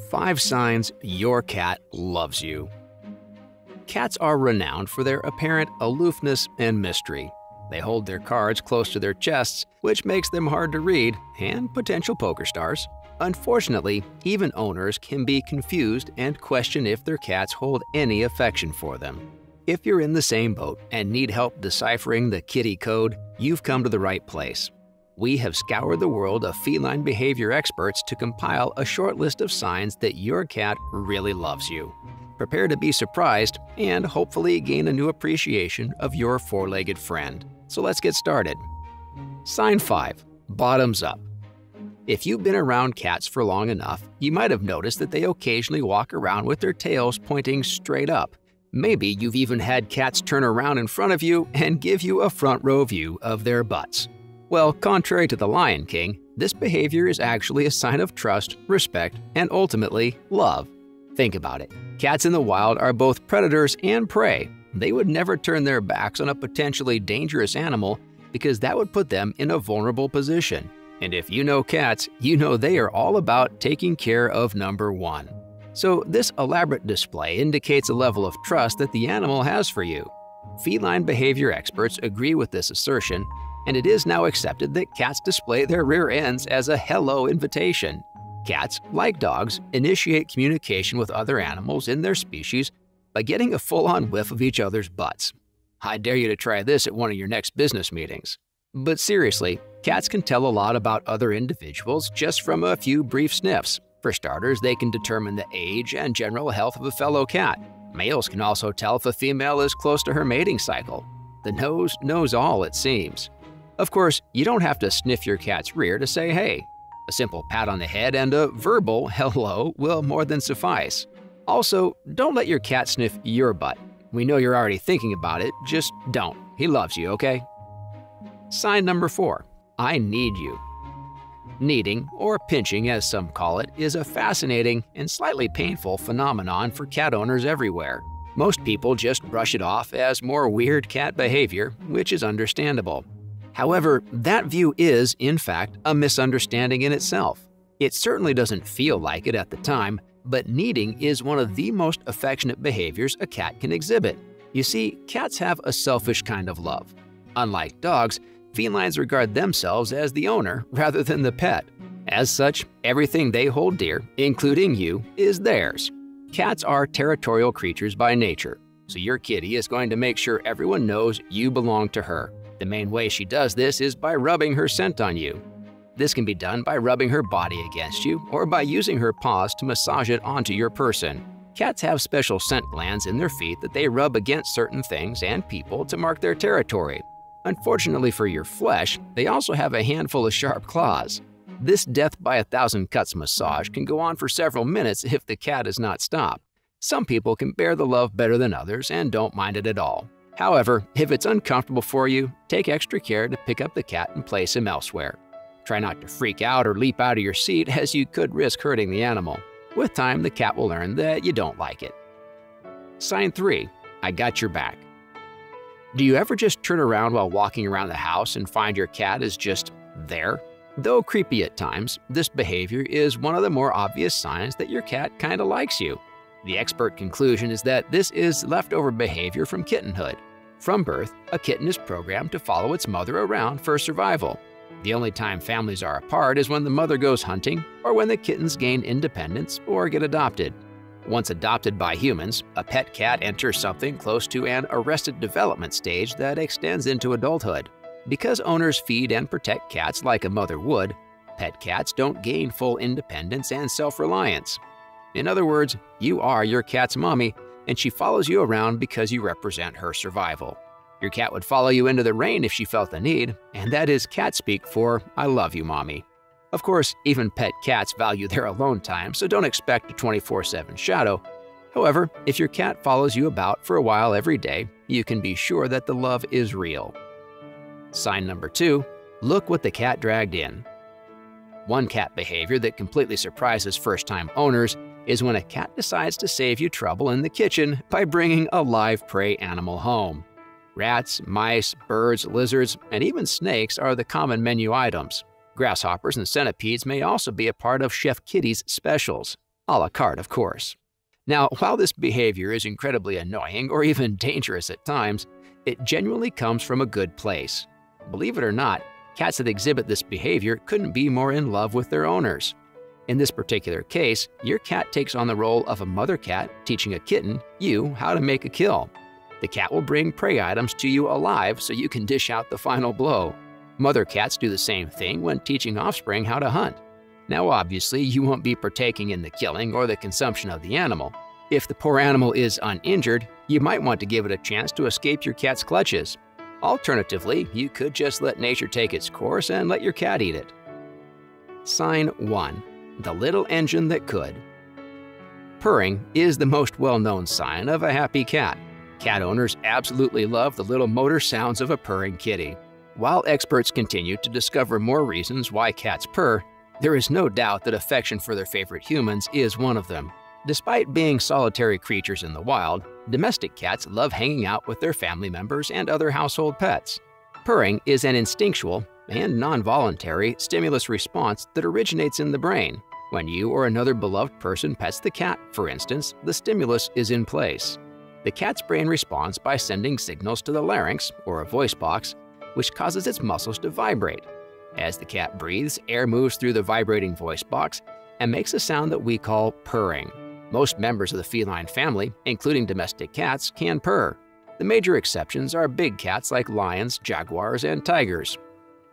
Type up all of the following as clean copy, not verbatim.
5 signs your cat loves you. Cats are renowned for their apparent aloofness and mystery. They hold their cards close to their chests, which makes them hard to read and potential poker stars. Unfortunately, even owners can be confused and question if their cats hold any affection for them. If you're in the same boat and need help deciphering the kitty code, you've come to the right place. We have scoured the world of feline behavior experts to compile a short list of signs that your cat really loves you. Prepare to be surprised and hopefully gain a new appreciation of your four-legged friend. So let's get started. Sign 5. Bottoms up. If you've been around cats for long enough, you might have noticed that they occasionally walk around with their tails pointing straight up. Maybe you've even had cats turn around in front of you and give you a front row view of their butts. Well, contrary to the Lion King, this behavior is actually a sign of trust, respect, and ultimately, love. Think about it. Cats in the wild are both predators and prey. They would never turn their backs on a potentially dangerous animal because that would put them in a vulnerable position. And if you know cats, you know they are all about taking care of number one. So this elaborate display indicates a level of trust that the animal has for you. Feline behavior experts agree with this assertion, and it is now accepted that cats display their rear ends as a hello invitation. Cats, like dogs, initiate communication with other animals in their species by getting a full-on whiff of each other's butts. I dare you to try this at one of your next business meetings. But seriously, cats can tell a lot about other individuals just from a few brief sniffs. For starters, they can determine the age and general health of a fellow cat. Males can also tell if a female is close to her mating cycle. The nose knows all, it seems. Of course, you don't have to sniff your cat's rear to say hey. A simple pat on the head and a verbal hello will more than suffice. Also, don't let your cat sniff your butt. We know you're already thinking about it, just don't. He loves you, okay? Sign number 4. I need you. Kneading, or pinching as some call it, is a fascinating and slightly painful phenomenon for cat owners everywhere. Most people just brush it off as more weird cat behavior, which is understandable. However, that view is, in fact, a misunderstanding in itself. It certainly doesn't feel like it at the time, but kneading is one of the most affectionate behaviors a cat can exhibit. You see, cats have a selfish kind of love. Unlike dogs, felines regard themselves as the owner rather than the pet. As such, everything they hold dear, including you, is theirs. Cats are territorial creatures by nature, so your kitty is going to make sure everyone knows you belong to her. The main way she does this is by rubbing her scent on you. This can be done by rubbing her body against you or by using her paws to massage it onto your person. Cats have special scent glands in their feet that they rub against certain things and people to mark their territory. Unfortunately for your flesh, they also have a handful of sharp claws. This death by 1,000 cuts massage can go on for several minutes if the cat is not stopped. Some people can bear the love better than others and don't mind it at all. However, if it's uncomfortable for you, take extra care to pick up the cat and place him elsewhere. Try not to freak out or leap out of your seat as you could risk hurting the animal. With time, the cat will learn that you don't like it. Sign 3. I got your back. Do you ever just turn around while walking around the house and find your cat is just there? Though creepy at times, this behavior is one of the more obvious signs that your cat kinda likes you. The expert conclusion is that this is leftover behavior from kittenhood. From birth, a kitten is programmed to follow its mother around for survival. The only time families are apart is when the mother goes hunting or when the kittens gain independence or get adopted. Once adopted by humans, a pet cat enters something close to an arrested development stage that extends into adulthood. Because owners feed and protect cats like a mother would, pet cats don't gain full independence and self-reliance. In other words, you are your cat's mommy, and she follows you around because you represent her survival. Your cat would follow you into the rain if she felt the need, and that is cat speak for "I love you, mommy." Of course, even pet cats value their alone time, so don't expect a 24/7 shadow. However, if your cat follows you about for a while every day, you can be sure that the love is real. Sign number 2. Look what the cat dragged in. One cat behavior that completely surprises first-time owners is when a cat decides to save you trouble in the kitchen by bringing a live prey animal home. Rats, mice, birds, lizards, and even snakes are the common menu items. Grasshoppers and centipedes may also be a part of Chef Kitty's specials. A la carte, of course. Now, while this behavior is incredibly annoying or even dangerous at times, it genuinely comes from a good place. Believe it or not, cats that exhibit this behavior couldn't be more in love with their owners. In this particular case, your cat takes on the role of a mother cat teaching a kitten, you, how to make a kill. The cat will bring prey items to you alive so you can dish out the final blow. Mother cats do the same thing when teaching offspring how to hunt. Now obviously, you won't be partaking in the killing or the consumption of the animal. If the poor animal is uninjured, you might want to give it a chance to escape your cat's clutches. Alternatively, you could just let nature take its course and let your cat eat it. Sign 1. The little engine that could. Purring is the most well-known sign of a happy cat. Cat owners absolutely love the little motor sounds of a purring kitty. While experts continue to discover more reasons why cats purr, there is no doubt that affection for their favorite humans is one of them. Despite being solitary creatures in the wild, domestic cats love hanging out with their family members and other household pets. Purring is an instinctual and non-voluntary stimulus response that originates in the brain. When you or another beloved person pets the cat, for instance, the stimulus is in place. The cat's brain responds by sending signals to the larynx, or a voice box, which causes its muscles to vibrate. As the cat breathes, air moves through the vibrating voice box and makes a sound that we call purring. Most members of the feline family, including domestic cats, can purr. The major exceptions are big cats like lions, jaguars, and tigers.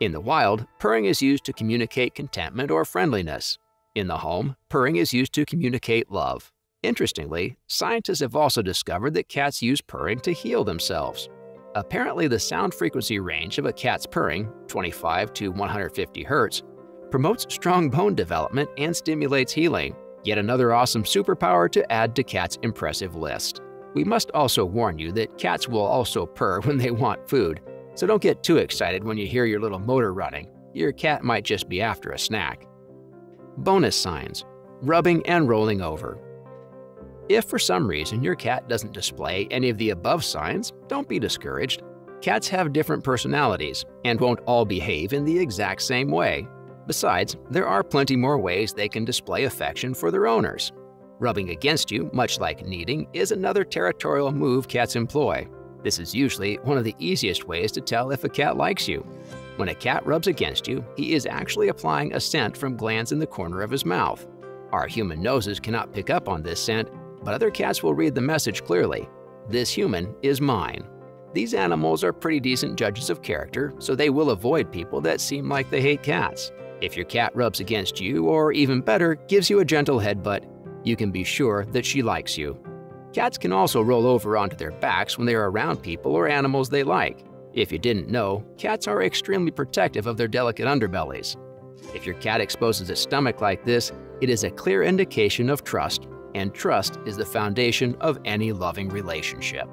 In the wild, purring is used to communicate contentment or friendliness. In the home, purring is used to communicate love. Interestingly, scientists have also discovered that cats use purring to heal themselves. Apparently, the sound frequency range of a cat's purring, 25 to 150 Hz, promotes strong bone development and stimulates healing. Yet another awesome superpower to add to cats' impressive list. We must also warn you that cats will also purr when they want food, so don't get too excited when you hear your little motor running. Your cat might just be after a snack. Bonus signs: rubbing and rolling over. If for some reason your cat doesn't display any of the above signs, don't be discouraged. Cats have different personalities and won't all behave in the exact same way. Besides, there are plenty more ways they can display affection for their owners. Rubbing against you, much like kneading, is another territorial move cats employ. This is usually one of the easiest ways to tell if a cat likes you. When a cat rubs against you, he is actually applying a scent from glands in the corner of his mouth. Our human noses cannot pick up on this scent, but other cats will read the message clearly. This human is mine. These animals are pretty decent judges of character, so they will avoid people that seem like they hate cats. If your cat rubs against you, or even better, gives you a gentle headbutt, you can be sure that she likes you. Cats can also roll over onto their backs when they are around people or animals they like. If you didn't know, cats are extremely protective of their delicate underbellies. If your cat exposes its stomach like this, it is a clear indication of trust, and trust is the foundation of any loving relationship.